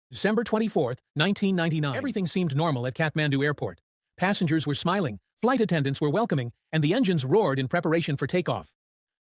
December 24, 1999. Everything seemed normal at Kathmandu Airport. Passengers were smiling, flight attendants were welcoming, and the engines roared in preparation for takeoff.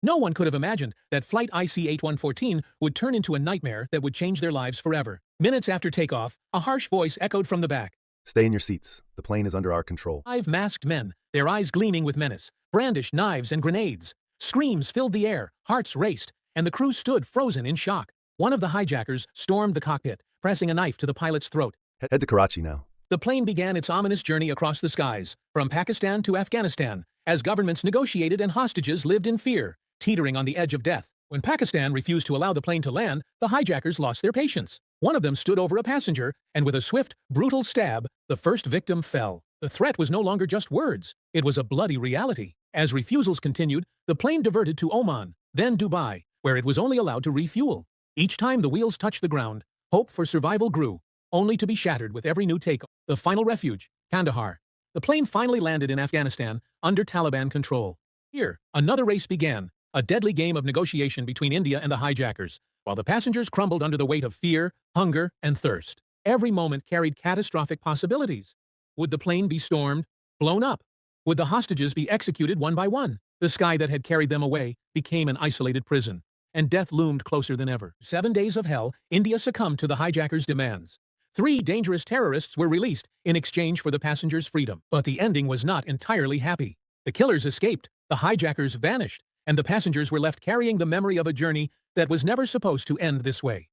No one could have imagined that flight IC-8114 would turn into a nightmare that would change their lives forever. Minutes after takeoff, a harsh voice echoed from the back. Stay in your seats. The plane is under our control. 5 masked men, their eyes gleaming with menace, brandished knives and grenades. Screams filled the air, hearts raced, and the crew stood frozen in shock. One of the hijackers stormed the cockpit, pressing a knife to the pilot's throat. Head to Karachi now. The plane began its ominous journey across the skies, from Pakistan to Afghanistan, as governments negotiated and hostages lived in fear, teetering on the edge of death. When Pakistan refused to allow the plane to land, the hijackers lost their patience. One of them stood over a passenger, and with a swift, brutal stab, the first victim fell. The threat was no longer just words. It was a bloody reality. As refusals continued, the plane diverted to Oman, then Dubai, where it was only allowed to refuel. Each time the wheels touched the ground, hope for survival grew, only to be shattered with every new takeoff. The final refuge, Kandahar. The plane finally landed in Afghanistan, under Taliban control. Here, another race began, a deadly game of negotiation between India and the hijackers, while the passengers crumbled under the weight of fear, hunger, and thirst. Every moment carried catastrophic possibilities. Would the plane be stormed, blown up? Would the hostages be executed one by one? The sky that had carried them away became an isolated prison, and death loomed closer than ever. 7 days of hell, India succumbed to the hijackers' demands. 3 dangerous terrorists were released in exchange for the passengers' freedom. But the ending was not entirely happy. The killers escaped, the hijackers vanished, and the passengers were left carrying the memory of a journey that was never supposed to end this way.